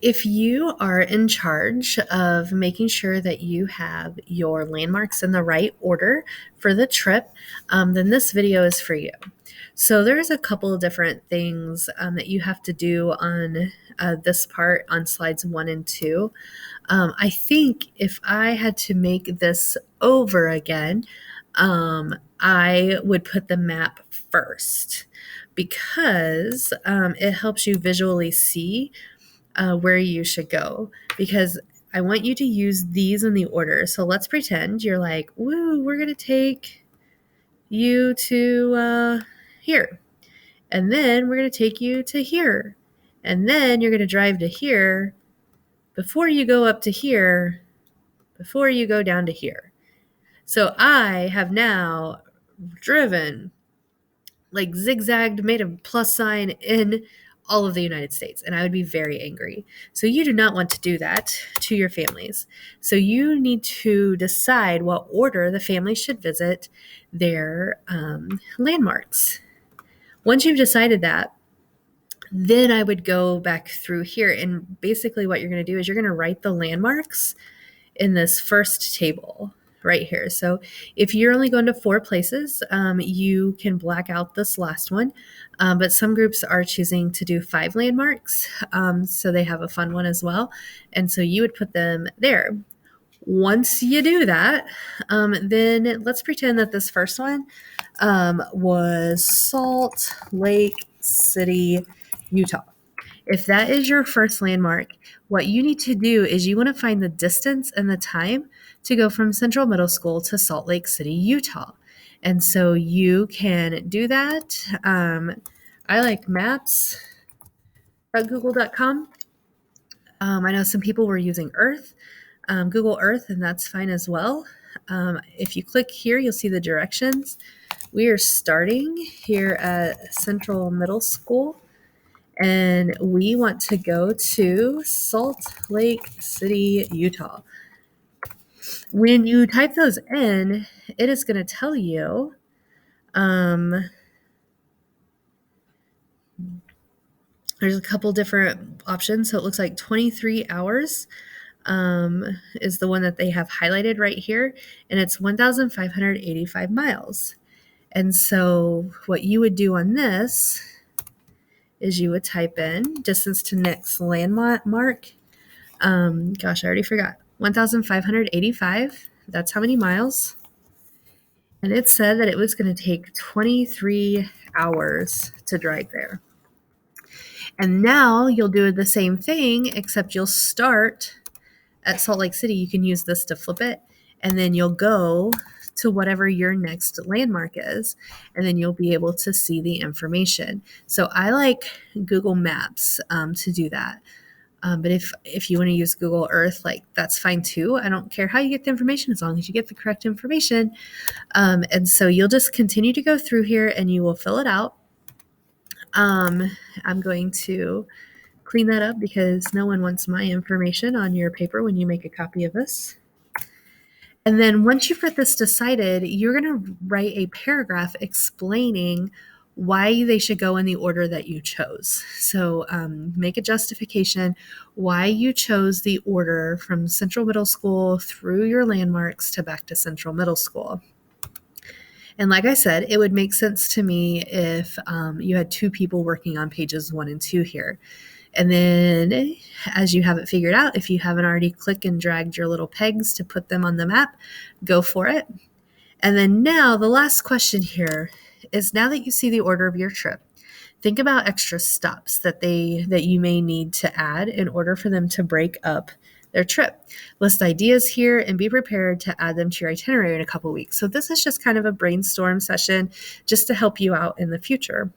If you are in charge of making sure that you have your landmarks in the right order for the trip, then this video is for you. So there's a couple of different things that you have to do on this part on slides 1 and 2. I think if I had to make this over again, I would put the map first because it helps you visually see where you should go, because I want you to use these in the order. So let's pretend you're like, woo, we're going to take you to here. And then we're going to take you to here. And then you're going to drive to here before you go up to here, before you go down to here. So I have now driven, like zigzagged, made a plus sign in all of the United States, and I would be very angry. So you do not want to do that to your families. So you need to decide what order the family should visit their landmarks. Once you've decided that, then I would go back through here, and basically what you're going to do is you're going to write the landmarks in this first table right here. So if you're only going to 4 places, you can black out this last one. But some groups are choosing to do 5 landmarks, so they have a fun one as well. And so you would put them there. Once you do that, then let's pretend that this first one was Salt Lake City, Utah. If that is your first landmark, what you need to do is you want to find the distance and the time to go from Central Middle School to Salt Lake City, Utah. And so you can do that. I like maps.google.com. I know some people were using Google Earth, and that's fine as well. If you click here, you'll see the directions. We are starting here at Central Middle School, and we want to go to Salt Lake City, Utah. When you type those in, it is going to tell you there's a couple different options. So it looks like 23 hours is the one that they have highlighted right here, and it's 1,585 miles. And so what you would do on this is you would type in distance to next landmark. Gosh, I already forgot. 1,585. That's how many miles. And it said that it was going to take 23 hours to drive there. And now you'll do the same thing, except you'll start at Salt Lake City. You can use this to flip it, and then you'll go to whatever your next landmark is, and then you'll be able to see the information. So I like Google Maps to do that. But if you want to use Google Earth, like that's fine too. I don't care how you get the information as long as you get the correct information. And so you'll just continue to go through here and you will fill it out. I'm going to clean that up because no one wants my information on your paper when you make a copy of this. And then once you've got this decided, you're going to write a paragraph explaining why they should go in the order that you chose. So make a justification why you chose the order from Central Middle School through your landmarks to back to Central Middle School. And like I said, it would make sense to me if you had 2 people working on pages 1 and 2 here. And then as you have it figured out, if you haven't already clicked and dragged your little pegs to put them on the map, go for it. And then now the last question here is, now that you see the order of your trip, think about extra stops that you may need to add in order for them to break up their trip. List ideas here and be prepared to add them to your itinerary in a couple weeks. So this is just kind of a brainstorm session just to help you out in the future.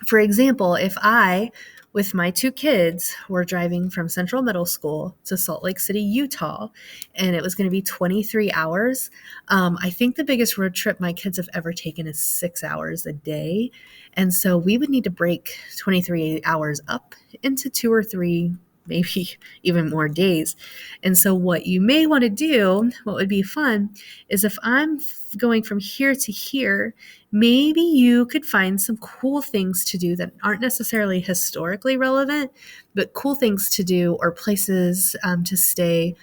For example, if I, with my 2 kids, were driving from Central Middle School to Salt Lake City, Utah, and it was going to be 23 hours. I think the biggest road trip my kids have ever taken is 6 hours a day. And so we would need to break 23 hours up into 2 or 3 maybe even more days. And so what you may want to do, what would be fun, is if I'm going from here to here, maybe you could find some cool things to do that aren't necessarily historically relevant, but cool things to do or places to stay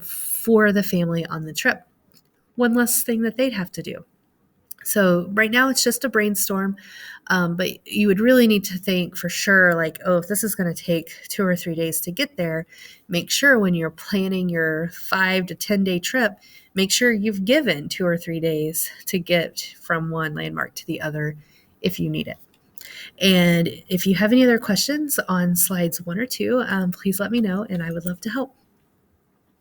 for the family on the trip. One less thing that they'd have to do. So right now it's just a brainstorm, but you would really need to think for sure, like, oh, if this is going to take 2 or 3 days to get there, make sure when you're planning your 5 to 10 day trip, make sure you've given 2 or 3 days to get from one landmark to the other if you need it. And if you have any other questions on slides 1 or 2, please let me know and I would love to help.